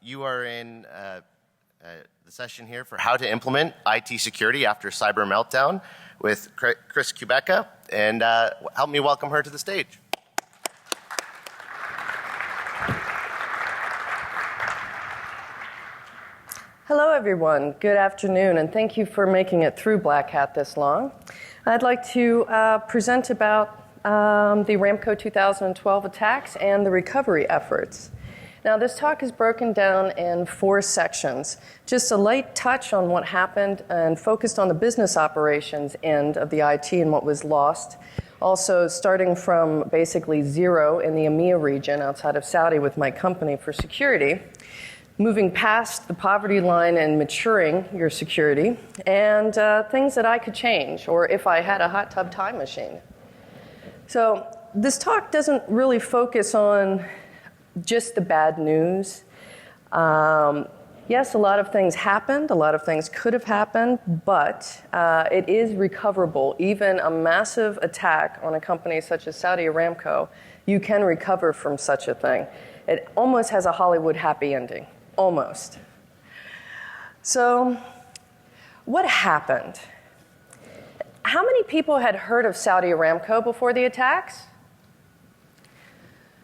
You are in the session here for how to implement IT security after cyber meltdown with Chris Kubecka, and help me welcome her to the stage. Hello, everyone. Good afternoon, and thank you for making it through Black Hat this long. I'd like to present about the Aramco 2012 attacks and the recovery efforts. Now, this talk is broken down in 4 sections. Just a light touch on what happened and focused on the business operations end of the IT and what was lost. Also, starting from basically 0 in the EMEA region outside of Saudi with my company for security, moving past the poverty line and maturing your security, and things that I could change, or if I had a hot tub time machine. So this talk doesn't really focus on just the bad news. Yes, a lot of things happened, a lot of things could have happened, but it is recoverable. Even a massive attack on a company such as Saudi Aramco, you can recover from such a thing. It almost has a Hollywood happy ending. Almost. So, what happened? How many people had heard of Saudi Aramco before the attacks?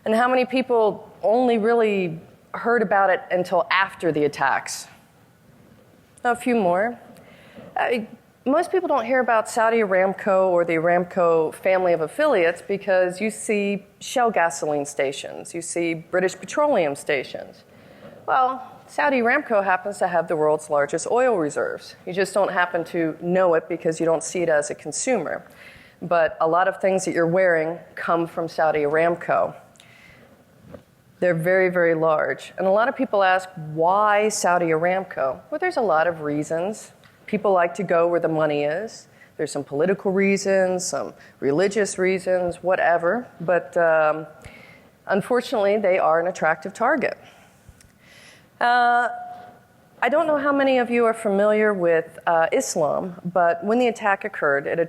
And how many people only really heard about it until after the attacks? A few more. Most people don't hear about Saudi Aramco or the Aramco family of affiliates because you see Shell gasoline stations, you see British Petroleum stations. Well, Saudi Aramco happens to have the world's largest oil reserves. You just don't happen to know it because you don't see it as a consumer. But a lot of things that you're wearing come from Saudi Aramco. They're very, very large. And a lot of people ask, why Saudi Aramco? Well, there's a lot of reasons. People like to go where the money is. There's some political reasons, some religious reasons, whatever. But unfortunately, they are an attractive target. I don't know how many of you are familiar with Islam, but when the attack occurred, it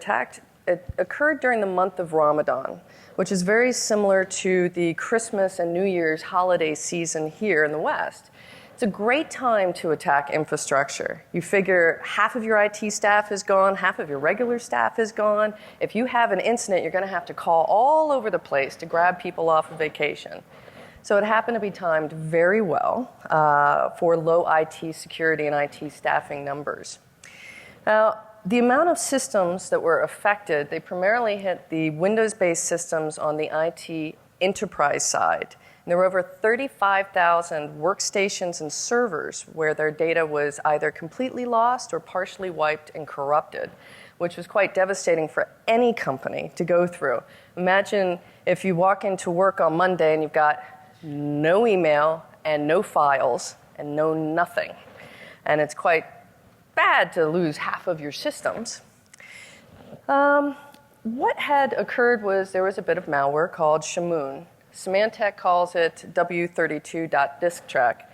occurred during the month of Ramadan, which is very similar to the Christmas and New Year's holiday season here in the West. It's a great time to attack infrastructure. You figure half of your IT staff is gone, half of your regular staff is gone. If you have an incident, you're going to have to call all over the place to grab people off of vacation. So it happened to be timed very well for low IT security and IT staffing numbers. Now, the amount of systems that were affected, they primarily hit the Windows-based systems on the IT enterprise side. And there were over 35,000 workstations and servers where their data was either completely lost or partially wiped and corrupted, which was quite devastating for any company to go through. Imagine if you walk into work on Monday and you've got no email and no files and no nothing. And it's quite bad to lose half of your systems. What had occurred was there was a bit of malware called Shamoon. Symantec calls it W32.disktrack.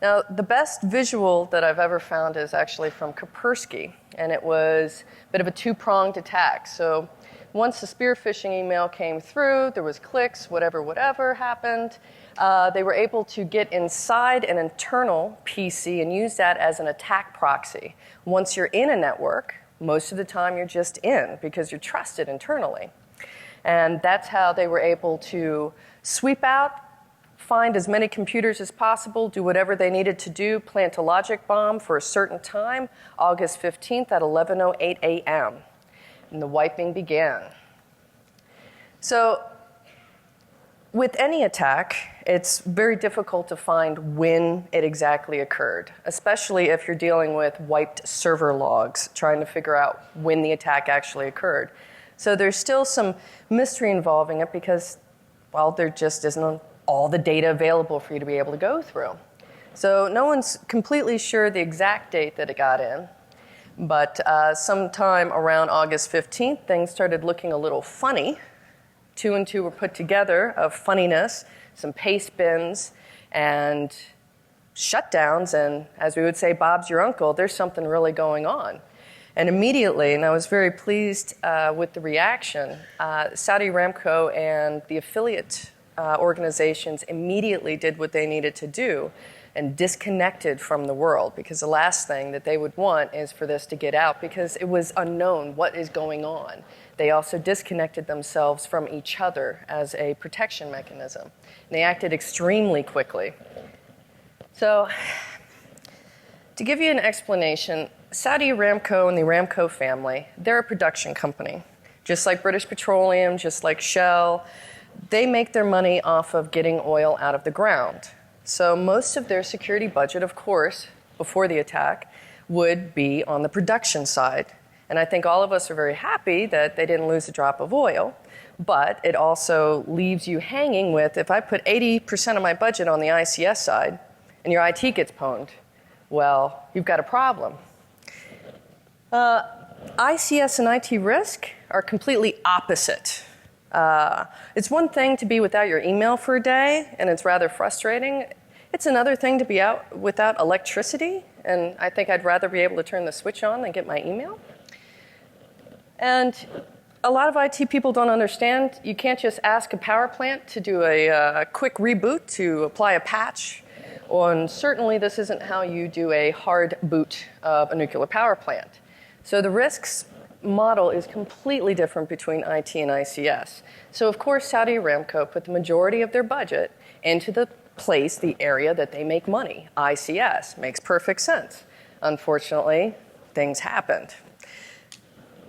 Now, the best visual that I've ever found is actually from Kaspersky, and it was a bit of a 2-pronged attack. So once the spear phishing email came through, there was clicks, whatever happened. They were able to get inside an internal PC and use that as an attack proxy. Once you're in a network, most of the time you're just in because you're trusted internally. And that's how they were able to sweep out, find as many computers as possible, do whatever they needed to do, plant a logic bomb for a certain time, August 15th at 11:08 a.m. And the wiping began. So, with any attack, it's very difficult to find when it exactly occurred, especially if you're dealing with wiped server logs, trying to figure out when the attack actually occurred. So there's still some mystery involving it because, well, there just isn't all the data available for you to be able to go through. So no one's completely sure the exact date that it got in, but sometime around August 15th, things started looking a little funny. 2 and 2 were put together of funniness, some paste bins, and shutdowns, and as we would say, Bob's your uncle, there's something really going on. And immediately, and I was very pleased with the reaction, Saudi Aramco and the affiliate organizations immediately did what they needed to do and disconnected from the world, because the last thing that they would want is for this to get out, because it was unknown what is going on. They also disconnected themselves from each other as a protection mechanism. And they acted extremely quickly. So, to give you an explanation, Saudi Aramco and the Aramco family, they're a production company. Just like British Petroleum, just like Shell, they make their money off of getting oil out of the ground. So most of their security budget, of course, before the attack, would be on the production side. And I think all of us are very happy that they didn't lose a drop of oil, but it also leaves you hanging with, if I put 80% of my budget on the ICS side and your IT gets pwned, well, you've got a problem. ICS and IT risk are completely opposite. It's one thing to be without your email for a day, and it's rather frustrating. It's another thing to be out without electricity, and I think I'd rather be able to turn the switch on than get my email. And a lot of IT people don't understand, you can't just ask a power plant to do a quick reboot, to apply a patch, and certainly this isn't how you do a hard boot of a nuclear power plant. So the risks model is completely different between IT and ICS. So of course Saudi Aramco put the majority of their budget into the area that they make money, ICS. Makes perfect sense. Unfortunately, things happened.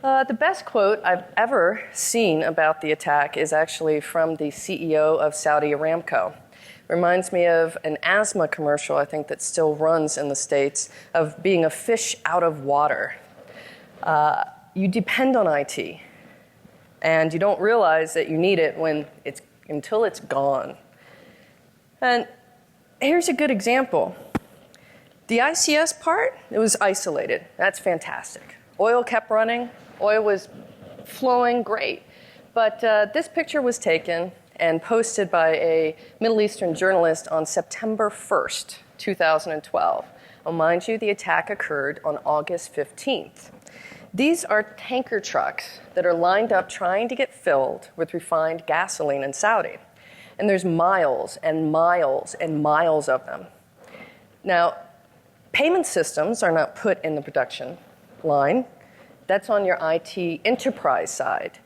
The best quote I've ever seen about the attack is actually from the CEO of Saudi Aramco. Reminds me of an asthma commercial, I think, that still runs in the States, of being a fish out of water. You depend on IT, and you don't realize that you need it until it's gone. And here's a good example. The ICS part, it was isolated. That's fantastic. Oil kept running. Oil was flowing great. But this picture was taken and posted by a Middle Eastern journalist on September 1st, 2012. Well, mind you, the attack occurred on August 15th. These are tanker trucks that are lined up trying to get filled with refined gasoline in Saudi. And there's miles and miles and miles of them. Now, payment systems are not put in the production line. That's on your IT enterprise side.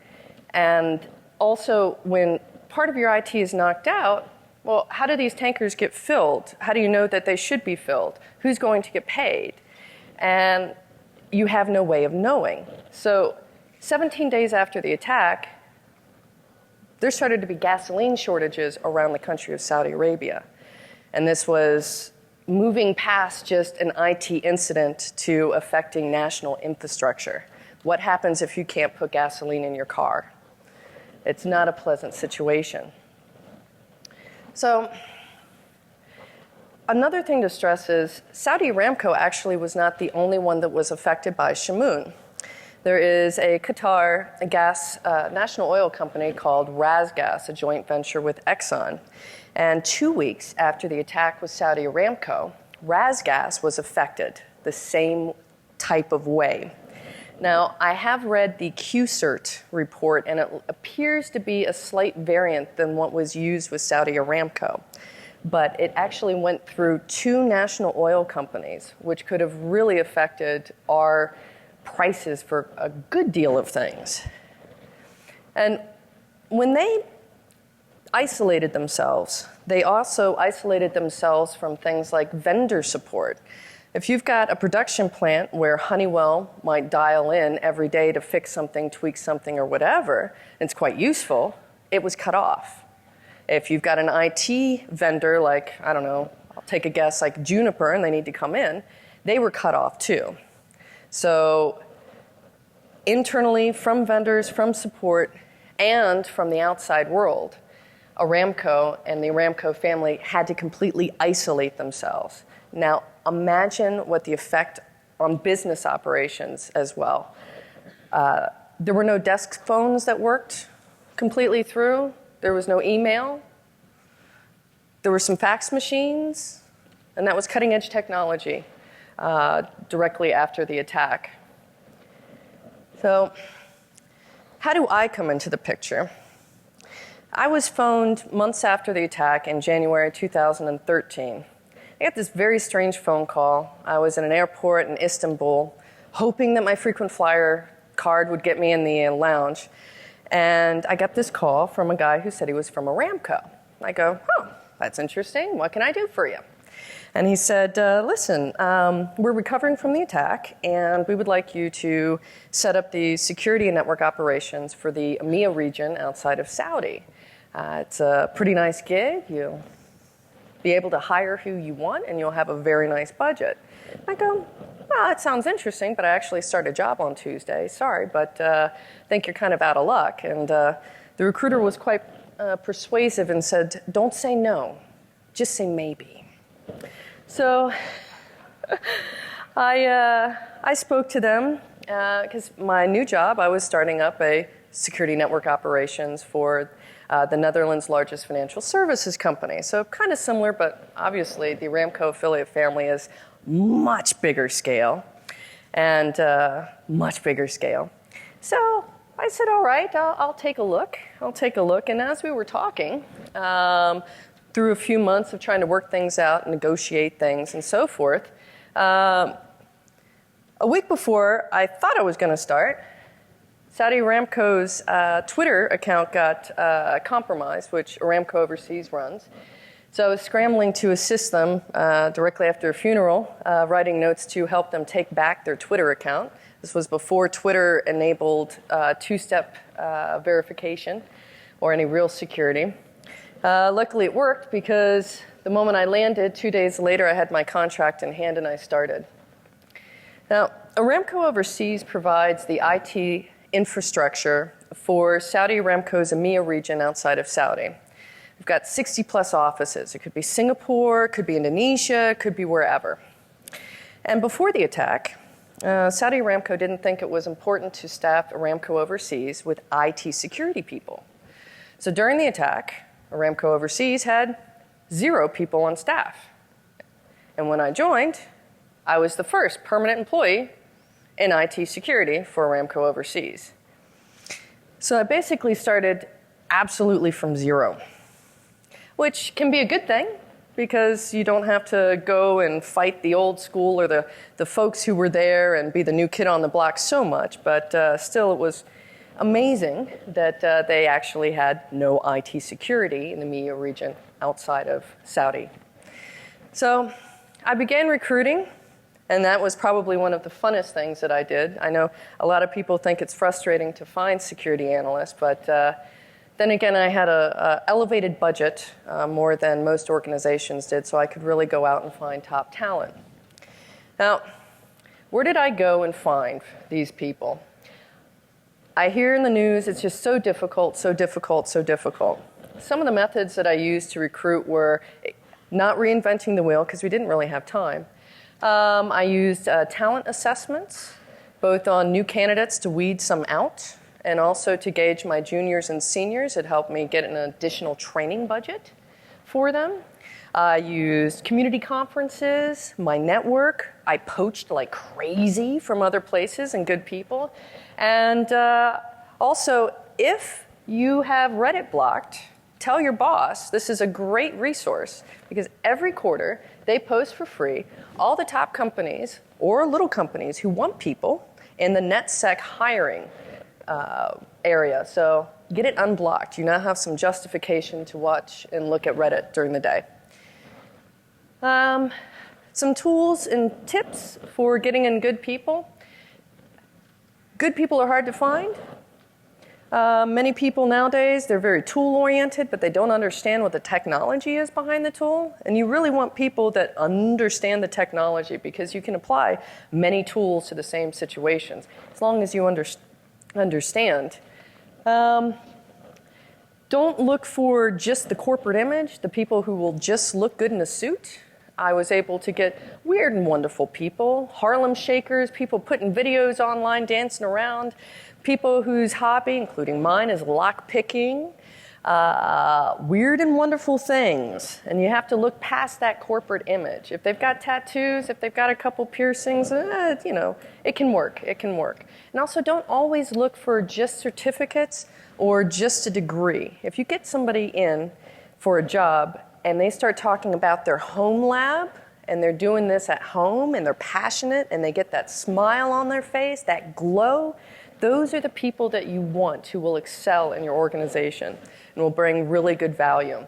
And also, when part of your IT is knocked out, well, how do these tankers get filled? How do you know that they should be filled? Who's going to get paid? And you have no way of knowing. So 17 days after the attack, there started to be gasoline shortages around the country of Saudi Arabia. And this was moving past just an IT incident to affecting national infrastructure. What happens if you can't put gasoline in your car? It's not a pleasant situation. So another thing to stress is Saudi Aramco actually was not the only one that was affected by Shamoon. There is a Qatar national oil company called RasGas, a joint venture with Exxon. And 2 weeks after the attack with Saudi Aramco, RasGas was affected the same type of way. Now, I have read the QCERT report, and it appears to be a slight variant than what was used with Saudi Aramco. But it actually went through 2 national oil companies, which could have really affected our prices for a good deal of things. And when they isolated themselves, they also isolated themselves from things like vendor support. If you've got a production plant where Honeywell might dial in every day to fix something, tweak something, or whatever, and it's quite useful, it was cut off. If you've got an IT vendor like, I don't know, I'll take a guess, like Juniper, and they need to come in, they were cut off too. So internally, from vendors, from support, and from the outside world, Aramco and the Aramco family had to completely isolate themselves. Now, imagine what the effect on business operations as well. There were no desk phones that worked completely through. There was no email. There were some fax machines, and that was cutting-edge technology directly after the attack. So how do I come into the picture? I was phoned months after the attack in January 2013. I got this very strange phone call. I was in an airport in Istanbul, hoping that my frequent flyer card would get me in the lounge. And I got this call from a guy who said he was from Aramco. I go, oh, that's interesting. What can I do for you? And he said, listen, we're recovering from the attack, and we would like you to set up the security and network operations for the EMEA region outside of Saudi. It's a pretty nice gig. You'll be able to hire who you want, and you'll have a very nice budget. I go, well, that sounds interesting, but I actually started a job on Tuesday. Sorry, but I think you're kind of out of luck. And the recruiter was quite persuasive and said, don't say no, just say maybe. So I spoke to them because my new job, I was starting up a security network operations for the Netherlands' largest financial services company. So kind of similar, but obviously the Aramco affiliate family is much bigger scale and much bigger scale. So I said, all right, I'll take a look. I'll take a look. And as we were talking, through a few months of trying to work things out, negotiate things, and so forth, a week before I thought I was going to start, Saudi Aramco's Twitter account got compromised, which Aramco Overseas runs. So I was scrambling to assist them directly after a funeral, writing notes to help them take back their Twitter account. This was before Twitter enabled two-step verification or any real security. Luckily it worked because the moment I landed, 2 days later I had my contract in hand and I started. Now, Aramco Overseas provides the IT infrastructure for Saudi Aramco's EMEA region outside of Saudi. We've got 60 plus offices. It could be Singapore, it could be Indonesia, it could be wherever. And before the attack, Saudi Aramco didn't think it was important to staff Aramco Overseas with IT security people. So during the attack, Aramco Overseas had 0 people on staff. And when I joined, I was the first permanent employee in IT security for Aramco Overseas. So I basically started absolutely from 0, which can be a good thing because you don't have to go and fight the old school or the folks who were there and be the new kid on the block so much, but still it was amazing that they actually had no IT security in the EMEA region outside of Saudi. So I began recruiting, and that was probably one of the funnest things that I did. I know a lot of people think it's frustrating to find security analysts, but then again, I had an elevated budget, more than most organizations did, so I could really go out and find top talent. Now, where did I go and find these people? I hear in the news it's just so difficult, so difficult, so difficult. Some of the methods that I used to recruit were not reinventing the wheel because we didn't really have time. I used talent assessments, both on new candidates to weed some out, and also to gauge my juniors and seniors. It helped me get an additional training budget for them. I used community conferences, my network. I poached like crazy from other places and good people. And also, if you have Reddit blocked, tell your boss this is a great resource because every quarter they post for free all the top companies or little companies who want people in the NetSec hiring area. So get it unblocked. You now have some justification to watch and look at Reddit during the day. Some tools and tips for getting in good people. Good people are hard to find. Many people nowadays, they're very tool-oriented, but they don't understand what the technology is behind the tool. And you really want people that understand the technology because you can apply many tools to the same situations as long as you understand. Don't look for just the corporate image, the people who will just look good in a suit. I was able to get weird and wonderful people, Harlem Shakers, people putting videos online, dancing around, people whose hobby, including mine, is lock picking, weird and wonderful things, and you have to look past that corporate image. If they've got tattoos, if they've got a couple piercings, it can work. It can work. And also, don't always look for just certificates or just a degree. If you get somebody in for a job and they start talking about their home lab, and they're doing this at home, and they're passionate, and they get that smile on their face, that glow, those are the people that you want who will excel in your organization and will bring really good value.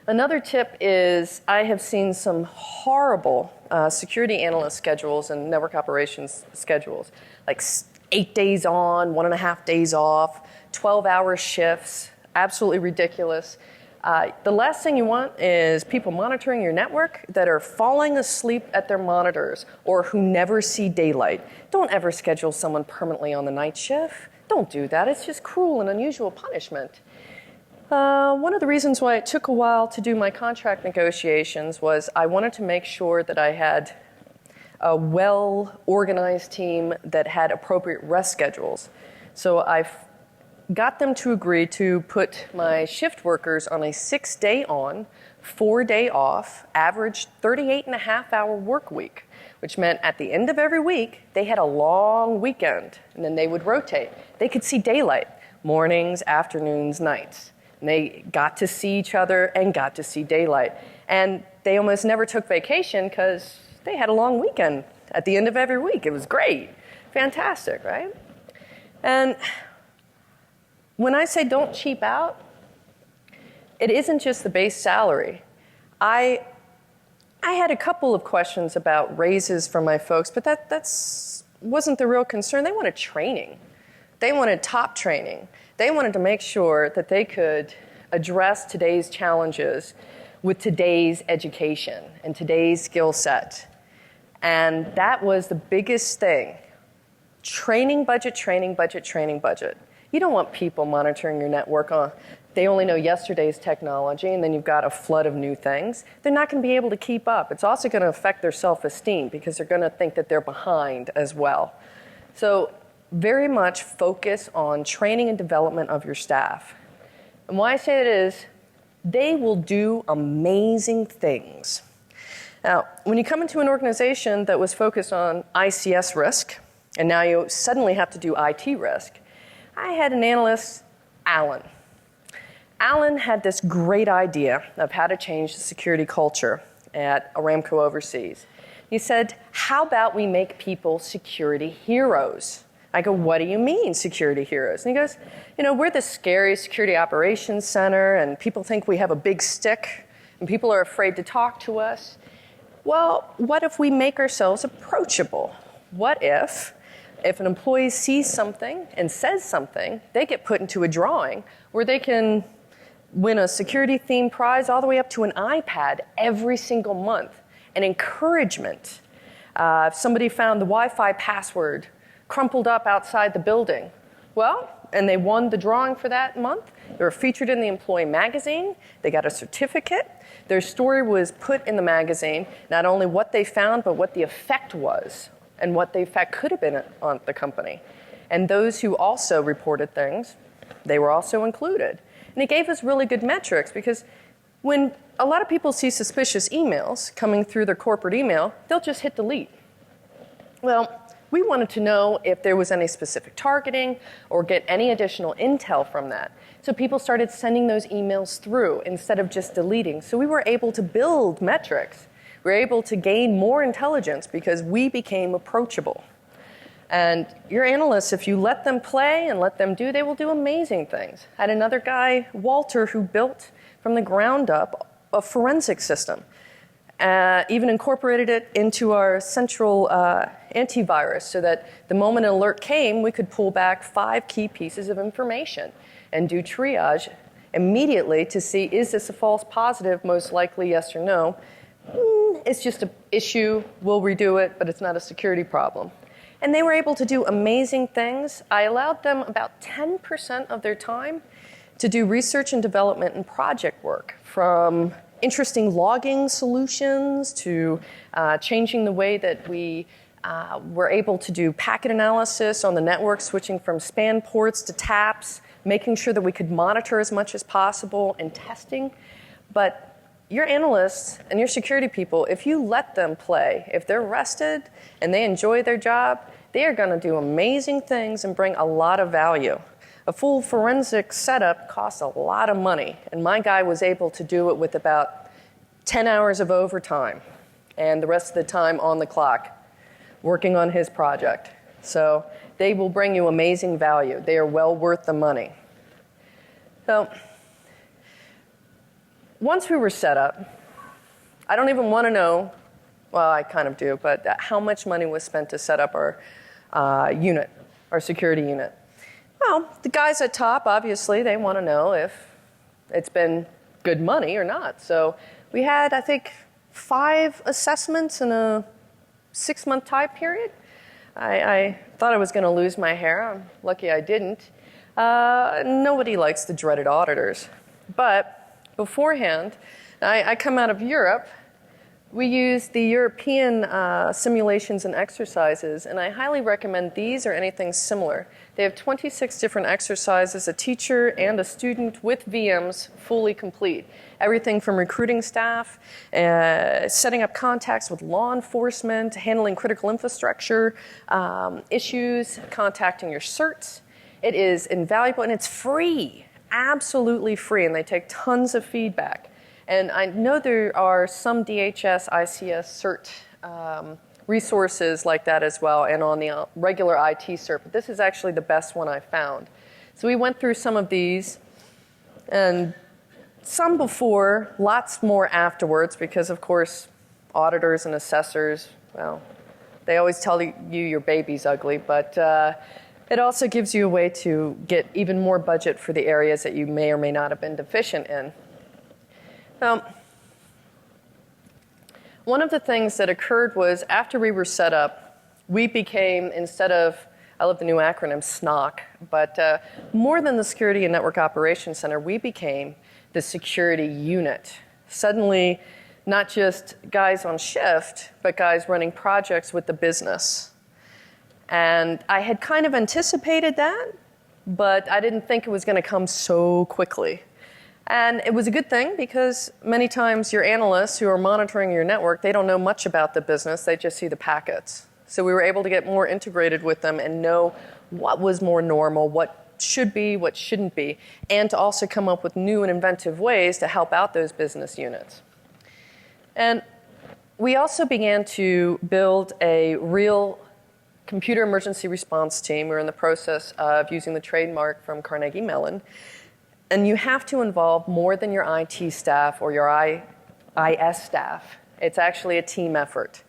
Another tip is I have seen some horrible security analyst schedules and network operations schedules, like 8 days on, 1.5 days off, 12-hour shifts, absolutely ridiculous. The last thing you want is people monitoring your network that are falling asleep at their monitors or who never see daylight. Don't ever schedule someone permanently on the night shift. Don't do that. It's just cruel and unusual punishment. One of the reasons why it took a while to do my contract negotiations was I wanted to make sure that I had a well-organized team that had appropriate rest schedules. So I got them to agree to put my shift workers on a 6-day on, 4-day off, average 38.5-hour work week, which meant at the end of every week, they had a long weekend, and then they would rotate. They could see daylight, mornings, afternoons, nights. And they got to see each other and got to see daylight. And they almost never took vacation because they had a long weekend at the end of every week. It was great. Fantastic, right? And when I say don't cheap out, it isn't just the base salary. I had a couple of questions about raises from my folks, but that wasn't the real concern. They wanted training. They wanted top training. They wanted to make sure that they could address today's challenges with today's education and today's skill set. And that was the biggest thing. Training budget, training budget, training budget. You don't want people monitoring your network on. They only know yesterday's technology, and then you've got a flood of new things. They're not going to be able to keep up. It's also going to affect their self-esteem because they're going to think that they're behind as well. So very much focus on training and development of your staff. And why I say that is they will do amazing things. Now, when you come into an organization that was focused on ICS risk, and now you suddenly have to do IT risk, I had an analyst, Alan. Alan had this great idea of how to change the security culture at Aramco Overseas. He said, how about we make people security heroes? I go, what do you mean, security heroes? And he goes, we're the scary security operations center, and people think we have a big stick, and people are afraid to talk to us. Well, what if we make ourselves approachable? What if an employee sees something and says something, they get put into a drawing where they can win a security-themed prize all the way up to an iPad every single month, an encouragement. If somebody found the Wi-Fi password crumpled up outside the building, and they won the drawing for that month, they were featured in the employee magazine, they got a certificate, their story was put in the magazine, not only what they found, but what the effect was, and what the effect could have been on the company. And those who also reported things, they were also included. And it gave us really good metrics because when a lot of people see suspicious emails coming through their corporate email, they'll just hit delete. Well, we wanted to know if there was any specific targeting or get any additional intel from that. So people started sending those emails through instead of just deleting. So we were able to build metrics. We were able to gain more intelligence because we became approachable. And your analysts, if you let them play and let them do, they will do amazing things. I had another guy, Walter, who built from the ground up a forensic system. Even incorporated it into our central antivirus so that the moment an alert came, we could pull back 5 key pieces of information and do triage immediately to see, is this a false positive, most likely yes or no. It's just an issue, we'll redo it, but it's not a security problem. And they were able to do amazing things. I allowed them about 10% of their time to do research and development and project work, from interesting logging solutions to changing the way that we We're able to do packet analysis on the network, switching from span ports to taps, making sure that we could monitor as much as possible, and testing. But your analysts and your security people, if you let them play, if they're rested and they enjoy their job, they are going to do amazing things and bring a lot of value. A full forensic setup costs a lot of money, and my guy was able to do it with about 10 hours of overtime and the rest of the time on the clock, working on his project. So they will bring you amazing value. They are well worth the money. So once we were set up, I don't even want to know, well, I kind of do, but how much money was spent to set up our unit, our security unit. Well, the guys at top, obviously, they want to know if it's been good money or not. So we had, I think, 5 assessments in a 6-month time period. I thought I was going to lose my hair. I'm lucky I didn't. Nobody likes the dreaded auditors. But beforehand, I come out of Europe. We use the European simulations and exercises, and I highly recommend these or anything similar. They have 26 different exercises, a teacher and a student with VMs fully complete. Everything from recruiting staff, setting up contacts with law enforcement, handling critical infrastructure issues, contacting your certs. It is invaluable, and it's free, absolutely free, and they take tons of feedback. And I know there are some DHS, ICS cert resources like that as well, and on the regular IT cert, but this is actually the best one I found. So we went through some of these, and some before, lots more afterwards, because of course, auditors and assessors, well, they always tell you your baby's ugly, but it also gives you a way to get even more budget for the areas that you may or may not have been deficient in. One of the things that occurred was after we were set up, we became, instead of, I love the new acronym, SNOC, but more than the Security and Network Operations Center, we became the security unit. Suddenly, not just guys on shift, but guys running projects with the business. And I had kind of anticipated that, but I didn't think it was going to come so quickly. And it was a good thing because many times your analysts who are monitoring your network, they don't know much about the business, they just see the packets. So we were able to get more integrated with them and know what was more normal, what should be, what shouldn't be, and to also come up with new and inventive ways to help out those business units. And we also began to build a real computer emergency response team. We're in the process of using the trademark from Carnegie Mellon. And you have to involve more than your IT staff or your IS staff. It's actually a team effort.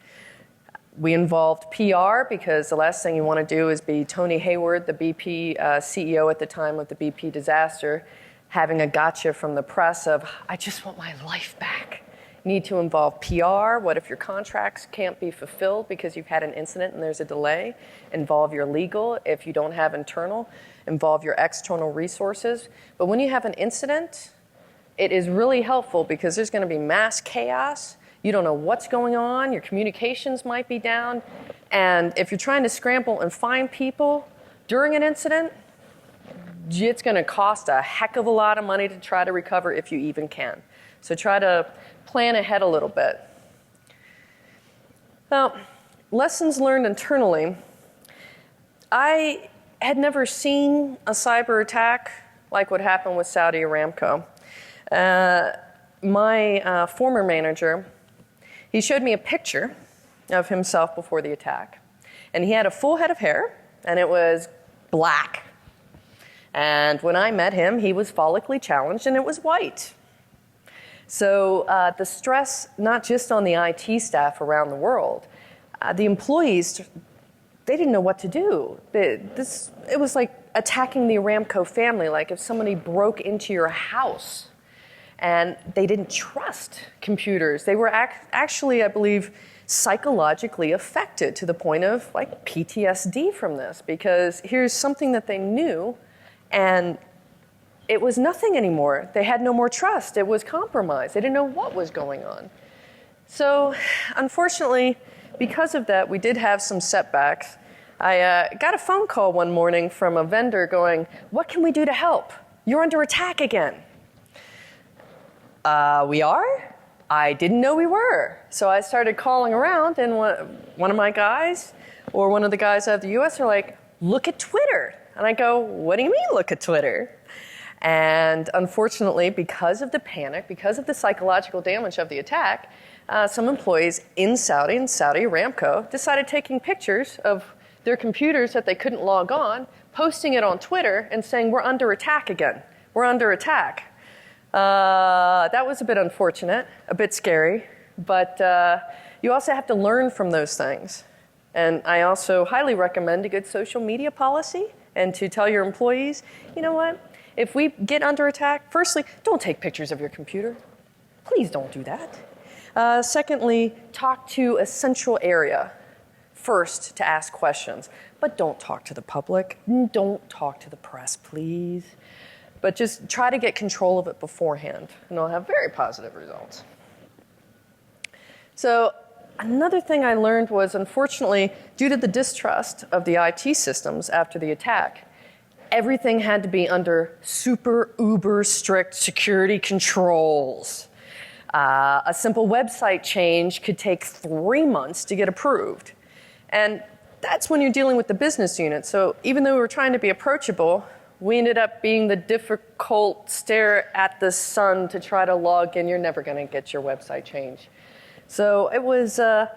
We involved PR because the last thing you want to do is be Tony Hayward, the BP CEO at the time of the BP disaster, having a gotcha from the press of, I just want my life back. You need to involve PR. What if your contracts can't be fulfilled because you've had an incident and there's a delay? Involve your legal. If you don't have internal, involve your external resources. But when you have an incident, it is really helpful because there's going to be mass chaos. You don't know what's going on. Your communications might be down. And if you're trying to scramble and find people during an incident, it's going to cost a heck of a lot of money to try to recover if you even can. So try to plan ahead a little bit. Now, lessons learned internally. I had never seen a cyber attack like what happened with Saudi Aramco. My former manager, he showed me a picture of himself before the attack. And he had a full head of hair, and it was black. And when I met him, he was follically challenged, and it was white. So the stress, not just on the IT staff around the world, the employees, they didn't know what to do. It was like attacking the Aramco family, like if somebody broke into your house and they didn't trust computers. They were actually, I believe, psychologically affected to the point of like PTSD from this, because here's something that they knew and it was nothing anymore. They had no more trust. It was compromised. They didn't know what was going on. So unfortunately, because of that, we did have some setbacks. I got a phone call one morning from a vendor going, "What can we do to help? You're under attack again." We are? I didn't know we were. So I started calling around, and one of my guys, or one of the guys out of the US, are like, "Look at Twitter." And I go, "What do you mean, look at Twitter?" And unfortunately, because of the panic, because of the psychological damage of the attack, some employees in Saudi Aramco, decided taking pictures of their computers that they couldn't log on, posting it on Twitter, and saying, "We're under attack again. We're under attack." That was a bit unfortunate, a bit scary, but you also have to learn from those things. And I also highly recommend a good social media policy and to tell your employees, you know what, if we get under attack, firstly, don't take pictures of your computer. Please don't do that. Secondly, talk to a central area first to ask questions, but don't talk to the public. Don't talk to the press, please. But just try to get control of it beforehand, and it'll have very positive results. So another thing I learned was, unfortunately, due to the distrust of the IT systems after the attack, everything had to be under super uber strict security controls. A simple website change could take 3 months to get approved. And that's when you're dealing with the business unit. So even though we were trying to be approachable, we ended up being the difficult stare at the sun to try to log in. You're never going to get your website changed. So it was a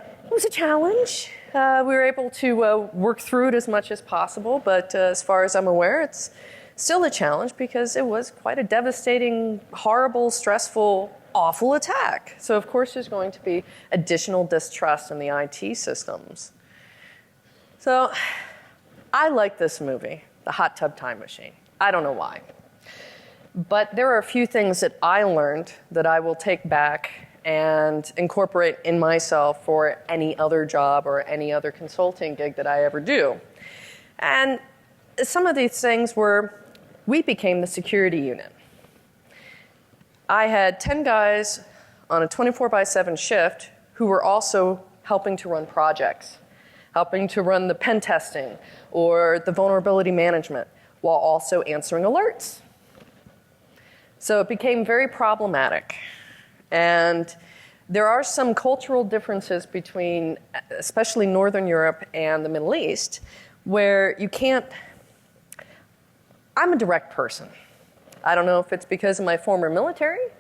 challenge. We were able to work through it as much as possible, but as far as I'm aware, it's still a challenge because it was quite a devastating, horrible, stressful, awful attack. So of course there's going to be additional distrust in the IT systems. So I like this movie, The Hot Tub Time Machine. I don't know why. But there are a few things that I learned that I will take back and incorporate in myself for any other job or any other consulting gig that I ever do. And some of these things were, we became the security unit. I had 10 guys on a 24/7 shift who were also helping to run projects, helping to run the pen testing or the vulnerability management, while also answering alerts. So it became very problematic. And there are some cultural differences between, especially Northern Europe and the Middle East, where you can't, I'm a direct person. I don't know if it's because of my former military.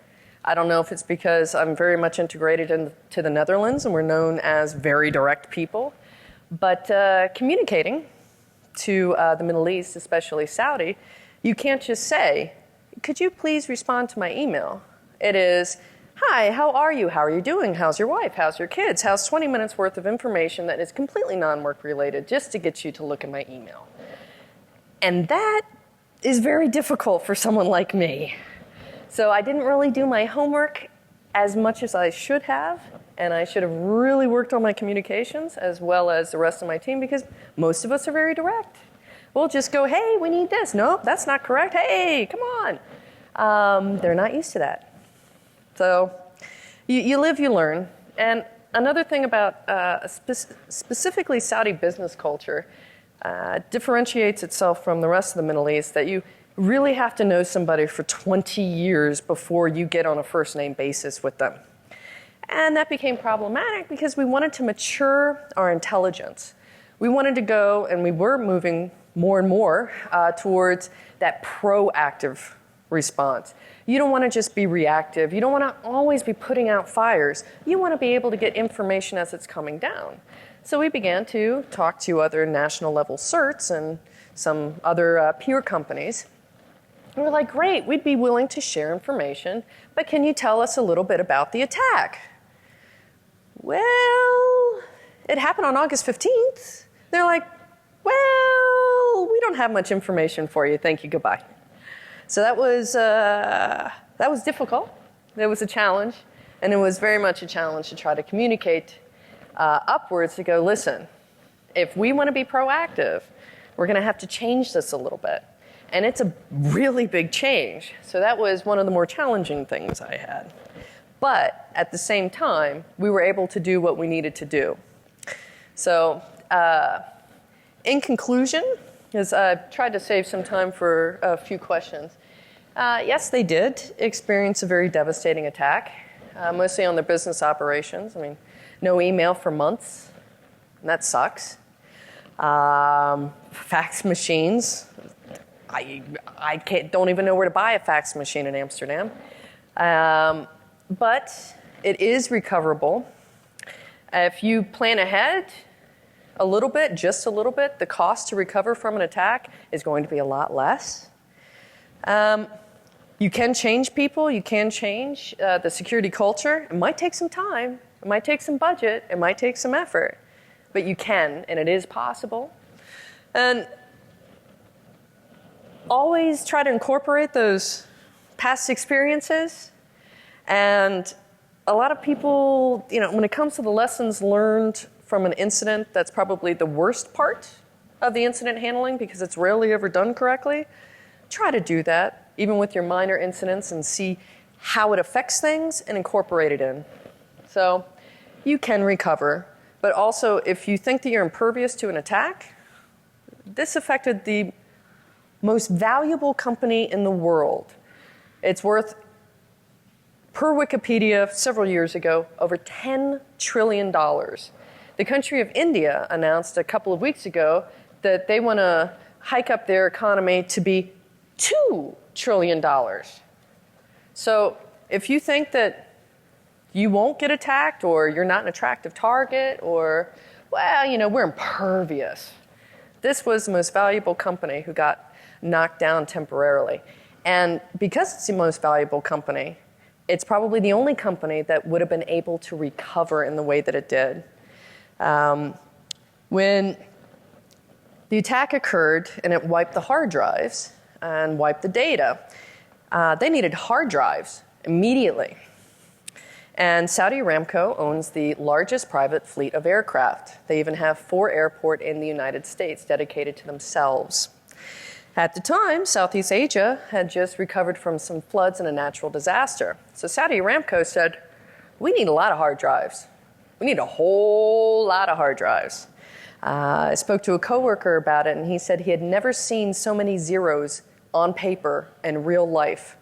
I don't know if it's because I'm very much integrated into the Netherlands and we're known as very direct people. But communicating to the Middle East, especially Saudi, you can't just say, "Could you please respond to my email?" It is, "Hi, how are you? How are you doing? How's your wife? How's your kids?" How's 20 minutes worth of information that is completely non-work related just to get you to look at my email. And that is very difficult for someone like me. So I didn't really do my homework as much as I should have, and I should have really worked on my communications as well as the rest of my team, because most of us are very direct. We'll just go, "Hey, we need this." "Nope, that's not correct. Hey, come on." They're not used to that. So you live, you learn. And another thing about specifically Saudi business culture differentiates itself from the rest of the Middle East, that you really have to know somebody for 20 years before you get on a first-name basis with them. And that became problematic because we wanted to mature our intelligence. We wanted to go, and we were moving more and more towards that proactive response. You don't want to just be reactive. You don't want to always be putting out fires. You want to be able to get information as it's coming down. So we began to talk to other national level certs and some other peer companies. And we're like, "Great, we'd be willing to share information, but can you tell us a little bit about the attack?" "Well, it happened on August 15th. They're like, "Well, we don't have much information for you. Thank you, goodbye." So that was difficult. It was a challenge, and it was very much a challenge to try to communicate upwards to go, "Listen, if we want to be proactive, we're going to have to change this a little bit." And it's a really big change. So that was one of the more challenging things I had. But at the same time, we were able to do what we needed to do. So in conclusion, as I've tried to save some time for a few questions, yes, they did experience a very devastating attack, mostly on their business operations. I mean, no email for months, and that sucks. Fax machines. I don't even know where to buy a fax machine in Amsterdam. But it is recoverable. If you plan ahead a little bit, just a little bit, the cost to recover from an attack is going to be a lot less. You can change people. You can change the security culture. It might take some time. It might take some budget. It might take some effort. But you can, and it is possible. And always try to incorporate those past experiences. And a lot of people, when it comes to the lessons learned from an incident, that's probably the worst part of the incident handling because it's rarely ever done correctly. Try to do that, even with your minor incidents, and see how it affects things and incorporate it in. So you can recover. But also, if you think that you're impervious to an attack, this affected the most valuable company in the world. It's worth, per Wikipedia several years ago, over $10 trillion. The country of India announced a couple of weeks ago that they want to hike up their economy to be $2 trillion. So if you think that you won't get attacked, or you're not an attractive target, or, we're impervious. This was the most valuable company who got knocked down temporarily. And because it's the most valuable company, it's probably the only company that would have been able to recover in the way that it did. When the attack occurred and it wiped the hard drives and wiped the data, they needed hard drives immediately. And Saudi Aramco owns the largest private fleet of aircraft. They even have 4 airports in the United States dedicated to themselves. At the time, Southeast Asia had just recovered from some floods and a natural disaster. So Saudi Aramco said, we need a lot of hard drives. We need a whole lot of hard drives. I spoke to a coworker about it, and he said he had never seen so many zeros on paper in real life.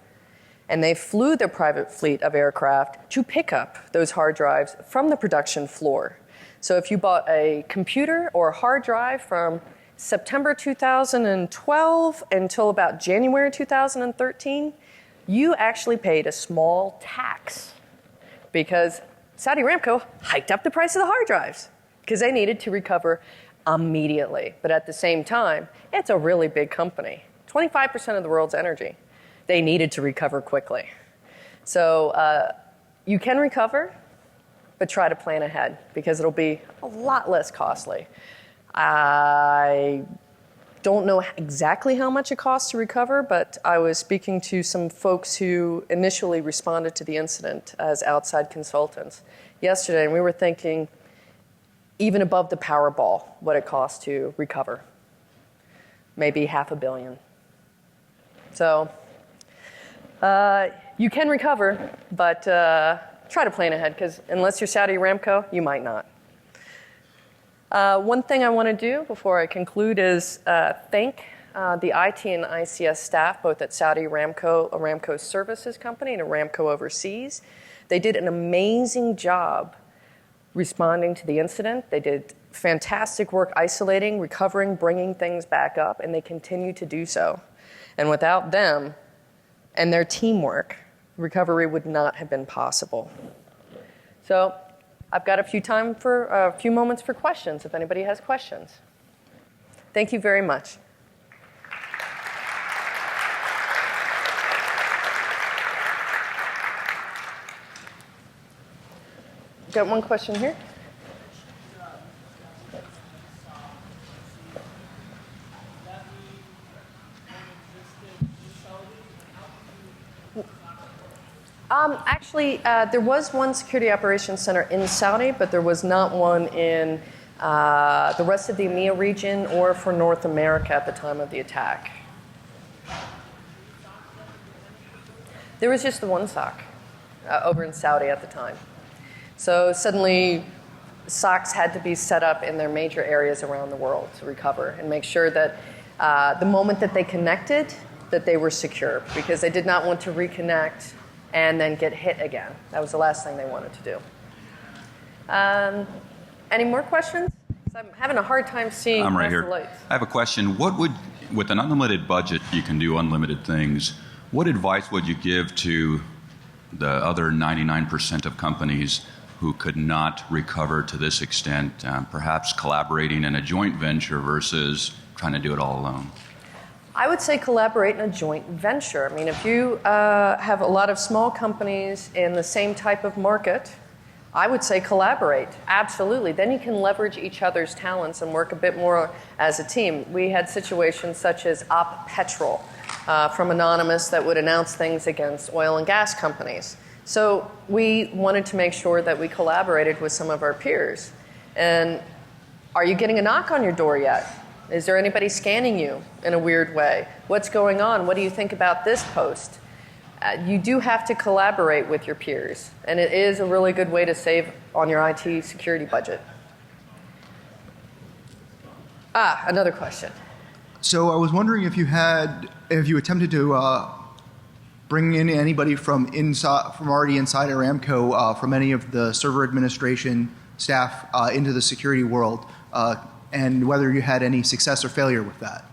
And they flew their private fleet of aircraft to pick up those hard drives from the production floor. So if you bought a computer or a hard drive from September 2012 until about January 2013, you actually paid a small tax because Saudi Aramco hiked up the price of the hard drives because they needed to recover immediately. But at the same time, it's a really big company, 25% of the world's energy. They needed to recover quickly. So you can recover, but try to plan ahead because it'll be a lot less costly. I don't know exactly how much it costs to recover, but I was speaking to some folks who initially responded to the incident as outside consultants yesterday, and we were thinking even above the Powerball what it costs to recover. Maybe $500 million. So you can recover, but try to plan ahead, because unless you're Saudi Aramco, you might not. One thing I want to do before I conclude is thank the IT and ICS staff, both at Saudi Aramco, Aramco Services Company, and Aramco Overseas. They did an amazing job responding to the incident. They did fantastic work isolating, recovering, bringing things back up, and they continue to do so. And without them and their teamwork, recovery would not have been possible. So I've got a few moments for questions if anybody has questions. Thank you very much. Got one question here. Actually, there was one security operations center in Saudi, but there was not one in the rest of the EMEA region or for North America at the time of the attack. There was just the one SOC over in Saudi at the time. So suddenly, SOCs had to be set up in their major areas around the world to recover and make sure that the moment that they connected, that they were secure, because they did not want to reconnect and then get hit again. That was the last thing they wanted to do. Any more questions? I'm having a hard time seeing I'm right here. the lights. I have a question. What would, with an unlimited budget, you can do unlimited things. What advice would you give to the other 99% of companies who could not recover to this extent, perhaps collaborating in a joint venture versus trying to do it all alone? I would say collaborate in a joint venture. I mean, if you have a lot of small companies in the same type of market, I would say collaborate, absolutely. Then you can leverage each other's talents and work a bit more as a team. We had situations such as Op Petrol from Anonymous that would announce things against oil and gas companies. So we wanted to make sure that we collaborated with some of our peers. And are you getting a knock on your door yet? Is there anybody scanning you in a weird way? What's going on? What do you think about this post? You do have to collaborate with your peers, and it is a really good way to save on your IT security budget. Another question. So I was wondering if you attempted to bring in anybody from already inside Aramco, from any of the server administration staff into the security world, and whether you had any success or failure with that.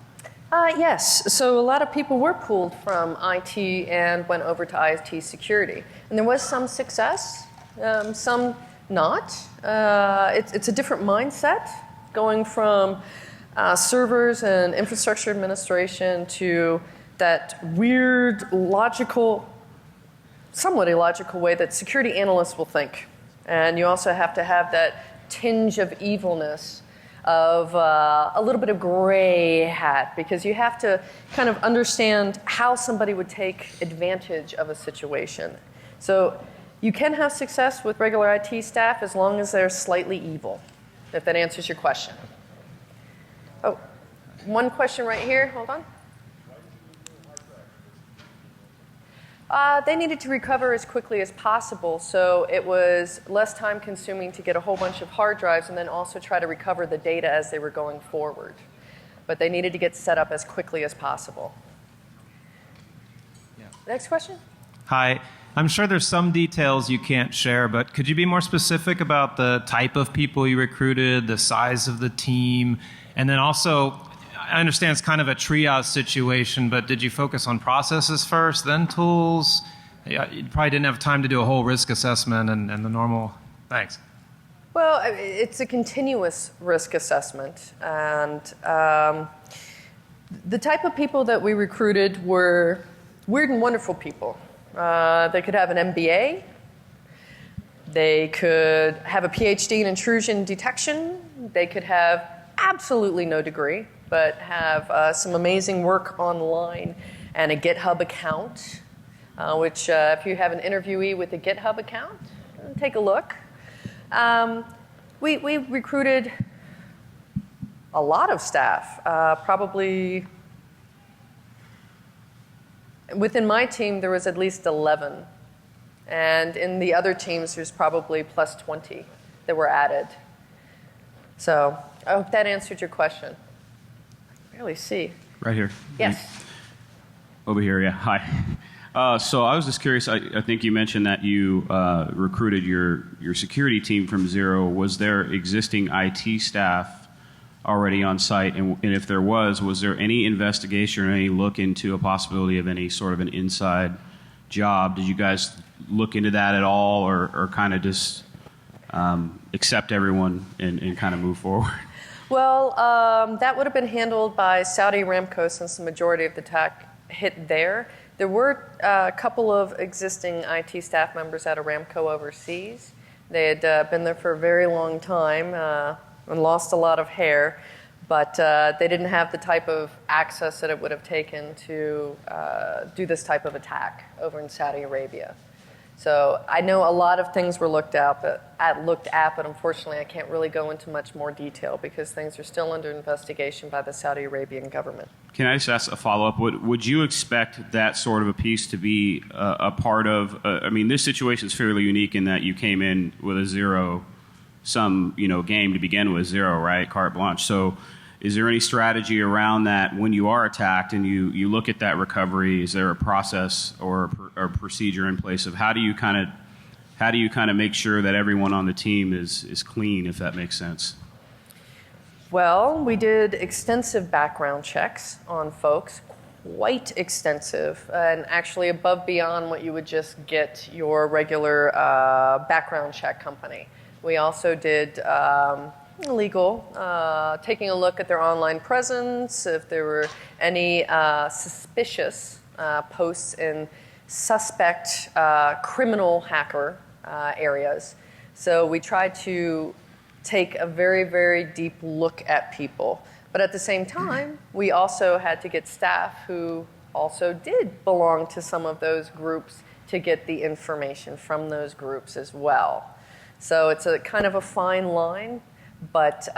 Yes. So a lot of people were pulled from IT and went over to IT security. And there was some success, some not. It's a different mindset, going from servers and infrastructure administration to that weird, somewhat illogical way that security analysts will think. And you also have to have that tinge of evilness, of a little bit of gray hat, because you have to kind of understand how somebody would take advantage of a situation. So you can have success with regular IT staff as long as they're slightly evil, if that answers your question. Oh, one question right here. Hold on. They needed to recover as quickly as possible, so it was less time consuming to get a whole bunch of hard drives and then also try to recover the data as they were going forward. But they needed to get set up as quickly as possible. Yeah. Next question? Hi. I'm sure there's some details you can't share, but could you be more specific about the type of people you recruited, the size of the team, and then also, I understand it's kind of a triage situation, but did you focus on processes first, then tools? You probably didn't have time to do a whole risk assessment and the normal. Thanks. Well, it's a continuous risk assessment. And the type of people that we recruited were weird and wonderful people. They could have an MBA. They could have a PhD in intrusion detection. They could have absolutely no degree, but have some amazing work online and a GitHub account, which if you have an interviewee with a GitHub account, take a look. We recruited a lot of staff, probably within my team there was at least 11, and in the other teams there's probably plus 20 that were added. So I hope that answered your question. I can barely see. Right here. Yes. Over here, yeah. Hi. So I was just curious. I think you mentioned that you recruited your security team from zero. Was there existing IT staff already on site? And if there was there any investigation or any look into a possibility of any sort of an inside job? Did you guys look into that at all, or kind of just accept everyone and kind of move forward? Well, that would have been handled by Saudi Aramco, since the majority of the attack hit there. There were a couple of existing IT staff members at Aramco overseas. They had been there for a very long time and lost a lot of hair, but they didn't have the type of access that it would have taken to do this type of attack over in Saudi Arabia. So I know a lot of things were looked at, but unfortunately I can't really go into much more detail because things are still under investigation by the Saudi Arabian government. Can I just ask a follow-up? Would you expect that sort of a piece to be a part of, I mean, this situation is fairly unique in that you came in with a zero some game to begin with, zero, right? Carte blanche. So is there any strategy around that when you are attacked and you look at that recovery? Is there a process or a procedure in place of how do you kind of make sure that everyone on the team is clean, if that makes sense? Well, we did extensive background checks on folks, quite extensive, and actually above beyond what you would just get your regular background check company. We also did legal, taking a look at their online presence, if there were any suspicious posts in suspect criminal hacker areas. So we tried to take a very, very deep look at people. But at the same time, we also had to get staff who also did belong to some of those groups to get the information from those groups as well. So it's a kind of a fine line, but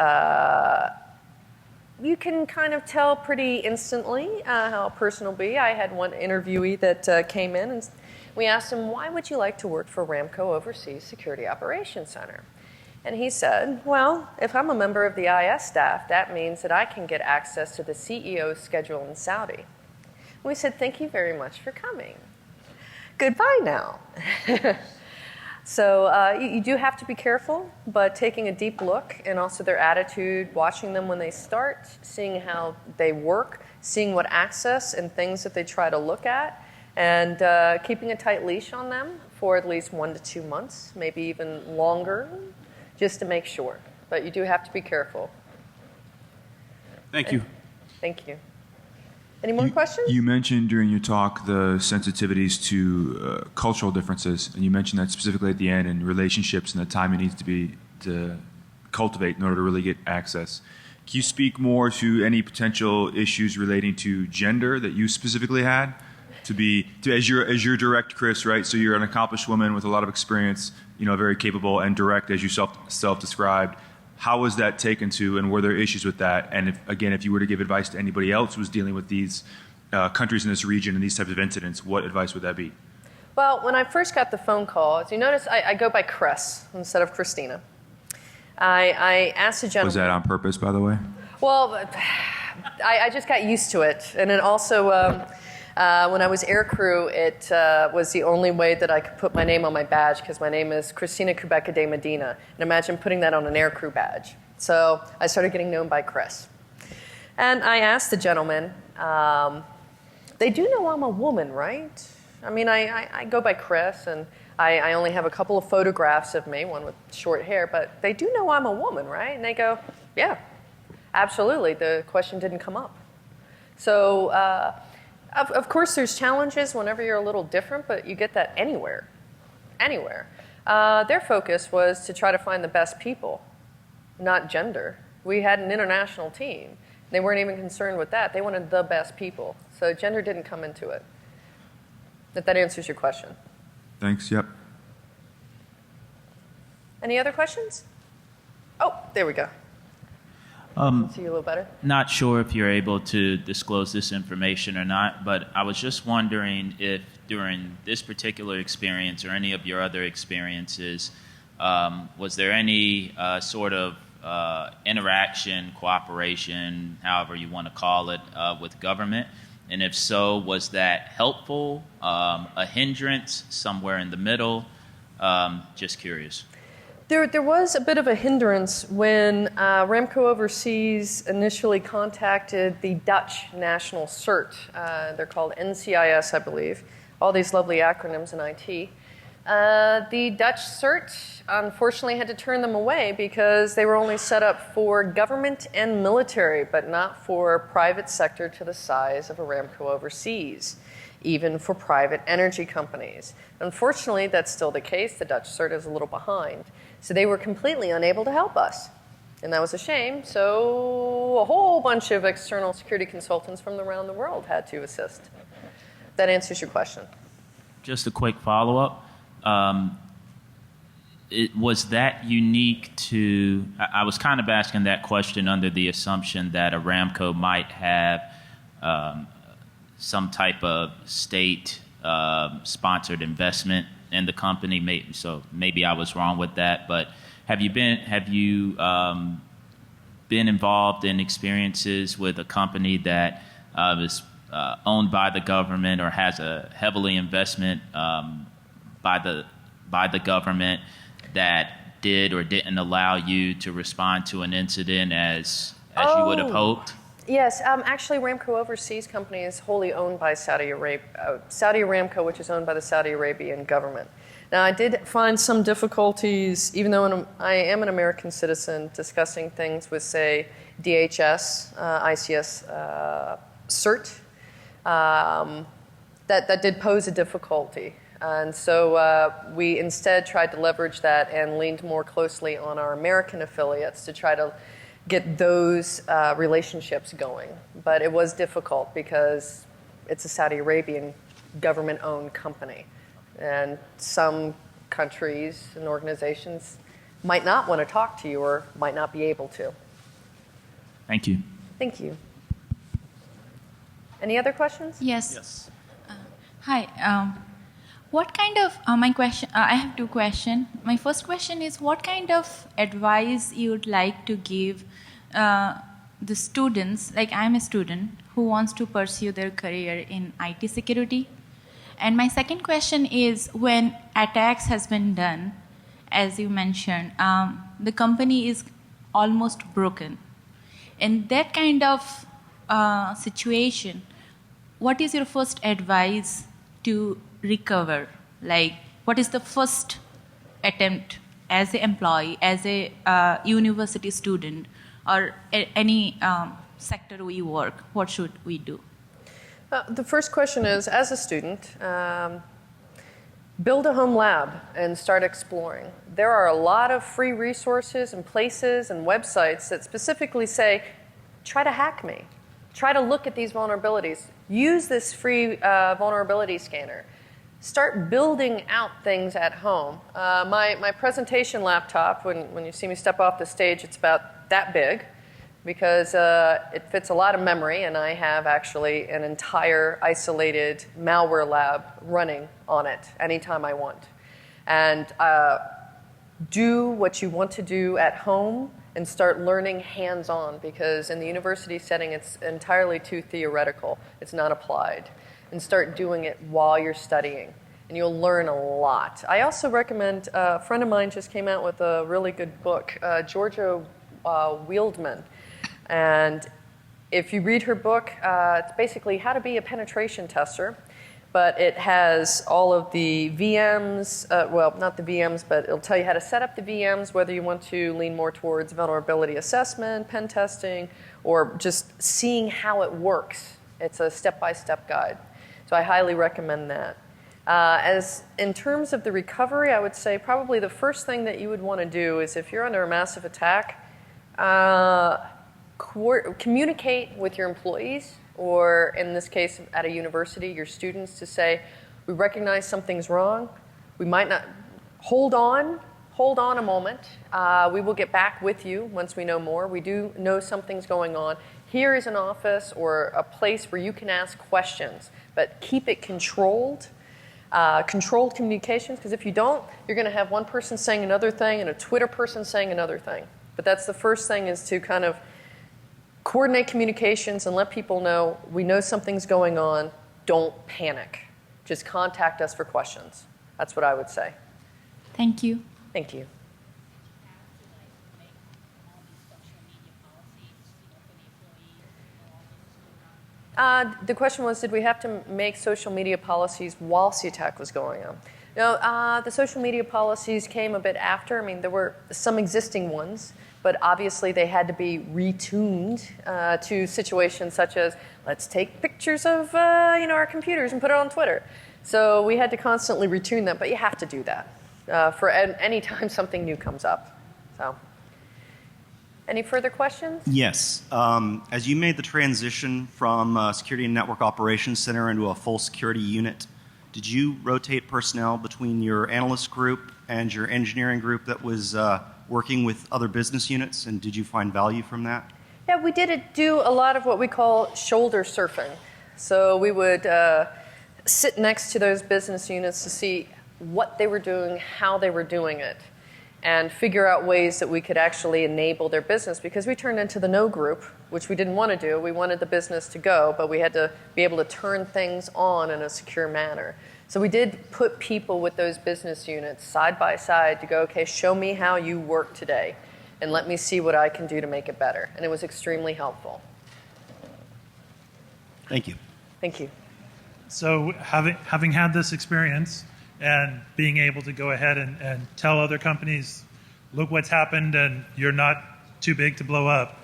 you can kind of tell pretty instantly how a person will be. I had one interviewee that came in and we asked him, why would you like to work for Ramco Overseas Security Operations Center? And he said, well, if I'm a member of the IS staff, that means that I can get access to the CEO's schedule in Saudi. We said, thank you very much for coming. Goodbye now. So you do have to be careful, but taking a deep look and also their attitude, watching them when they start, seeing how they work, seeing what access and things that they try to look at, and keeping a tight leash on them for at least 1 to 2 months, maybe even longer, just to make sure. But you do have to be careful. Thank you. Thank you. Any more questions? You mentioned during your talk the sensitivities to cultural differences, and you mentioned that specifically at the end, and relationships and the time it needs to cultivate in order to really get access. Can you speak more to any potential issues relating to gender that you specifically had? As you're direct, Chris, right? So you're an accomplished woman with a lot of experience, very capable and direct, as you self-described. How was that taken to, and were there issues with that? And if you were to give advice to anybody else who was dealing with these countries in this region and these types of incidents, what advice would that be? Well, when I first got the phone call, as you notice, I go by Chris instead of Christina. I asked the gentleman. Was that on purpose, by the way? Well, I just got used to it. And then also, when I was aircrew, it was the only way that I could put my name on my badge, because my name is Christina Kubecka de Medina. And imagine putting that on an aircrew badge. So I started getting known by Chris. And I asked the gentleman, they do know I'm a woman, right? I mean, I go by Chris, and I only have a couple of photographs of me, one with short hair, but they do know I'm a woman, right? And they go, yeah, absolutely. The question didn't come up. So, of course, there's challenges whenever you're a little different, but you get that anywhere. Anywhere. Their focus was to try to find the best people, not gender. We had an international team. They weren't even concerned with that. They wanted the best people. So gender didn't come into it. If that answers your question. Thanks, yep. Any other questions? Oh, there we go. See you a little better. Not sure if you're able to disclose this information or not, but I was just wondering if during this particular experience or any of your other experiences, was there any sort of interaction, cooperation, however you want to call it, with government? And if so, was that helpful, a hindrance, somewhere in the middle? Just curious. There was a bit of a hindrance when Ramco Overseas initially contacted the Dutch National CERT. They're called NCIS, I believe. All these lovely acronyms in IT. The Dutch CERT, unfortunately, had to turn them away because they were only set up for government and military, but not for private sector to the size of a Ramco Overseas, even for private energy companies. Unfortunately, that's still the case. The Dutch CERT is a little behind. So they were completely unable to help us. And that was a shame. So a whole bunch of external security consultants from around the world had to assist. That answers your question. Just a quick follow-up. Was that unique to... I was kind of asking that question under the assumption that Aramco might have some type of state-sponsored investment in the company. So maybe I was wrong with that. But have you been involved in experiences with a company that is owned by the government or has a heavily investment by the government that did or didn't allow you to respond to an incident as you would have hoped? Yes, actually, Aramco Overseas Company is wholly owned by Saudi Aramco, which is owned by the Saudi Arabian government. Now, I did find some difficulties, even though I am an American citizen, discussing things with, say, DHS, ICS CERT. That did pose a difficulty. And so we instead tried to leverage that and leaned more closely on our American affiliates to try to get those relationships going. But it was difficult because it's a Saudi Arabian government-owned company. And some countries and organizations might not want to talk to you or might not be able to. Thank you. Thank you. Any other questions? Yes. Hi. What kind of my question? I have two questions. My first question is, what kind of advice you would like to give the students? Like, I'm a student who wants to pursue their career in IT security. And my second question is, when attacks has been done, as you mentioned, the company is almost broken. In that kind of situation, what is your first advice to recover? Like, what is the first attempt as an employee, as a university student, or any sector we work? What should we do? The first question is, as a student, build a home lab and start exploring. There are a lot of free resources and places and websites that specifically say, try to hack me. Try to look at these vulnerabilities. Use this free vulnerability scanner. Start building out things at home. My presentation laptop, when you see me step off the stage, it's about that big because it fits a lot of memory, and I have actually an entire isolated malware lab running on it anytime I want. And do what you want to do at home and start learning hands-on, because in the university setting, it's entirely too theoretical. It's not applied. And start doing it while you're studying, and you'll learn a lot. I also recommend, a friend of mine just came out with a really good book, Georgia Wieldman. And if you read her book, it's basically how to be a penetration tester. But it has all of the VMs, well, not the VMs, but it'll tell you how to set up the VMs, whether you want to lean more towards vulnerability assessment, pen testing, or just seeing how it works. It's a step-by-step guide. So I highly recommend that. As in terms of the recovery, I would say probably the first thing that you would want to do is, if you're under a massive attack, communicate with your employees, or in this case at a university, your students, to say, we recognize something's wrong. We might not, hold on a moment. We will get back with you once we know more. We do know something's going on. Here is an office or a place where you can ask questions, but keep it controlled. Controlled communications, because if you don't, you're going to have one person saying another thing and a Twitter person saying another thing. But that's the first thing, is to kind of coordinate communications and let people know we know something's going on. Don't panic. Just contact us for questions. That's what I would say. Thank you. Thank you. The question was, did we have to make social media policies whilst the attack was going on? No, the social media policies came a bit after. I mean, there were some existing ones, but obviously they had to be retuned to situations such as, let's take pictures of our computers and put it on Twitter. So we had to constantly retune them, but you have to do that for any time something new comes up. So, any further questions? Yes. As you made the transition from Security and Network Operations Center into a full security unit, did you rotate personnel between your analyst group and your engineering group that was working with other business units, and did you find value from that? Yeah, we did do a lot of what we call shoulder surfing. So we would sit next to those business units to see what they were doing, how they were doing it. and figure out ways that we could actually enable their business, because we turned into the no group, which we didn't want to do. We wanted the business to go, but we had to be able to turn things on in a secure manner. So we did put people with those business units side by side to go, okay, show me how you work today, and let me see what I can do to make it better. And it was extremely helpful. Thank you. Thank you. So having had this experience and being able to go ahead and tell other companies, look what's happened and you're not too big to blow up,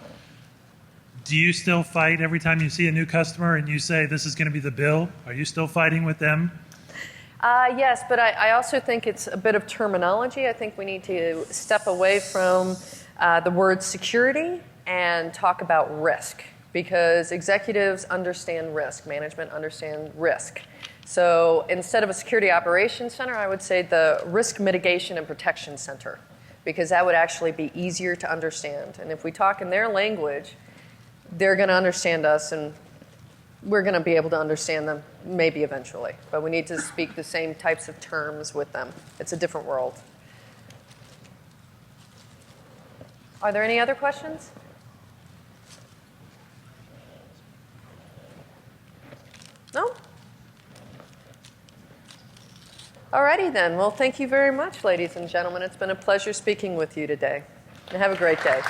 do you still fight every time you see a new customer and you say, this is going to be the bill? Are you still fighting with them? Yes, but I also think it's a bit of terminology. I think we need to step away from the word security and talk about risk, because executives understand risk, management understand risk. So instead of a security operations center, I would say the risk mitigation and protection center, because that would actually be easier to understand. And if we talk in their language, they're going to understand us, and we're going to be able to understand them maybe eventually. But we need to speak the same types of terms with them. It's a different world. Are there any other questions? No? Alrighty then. Well, thank you very much, ladies and gentlemen. It's been a pleasure speaking with you today. And have a great day.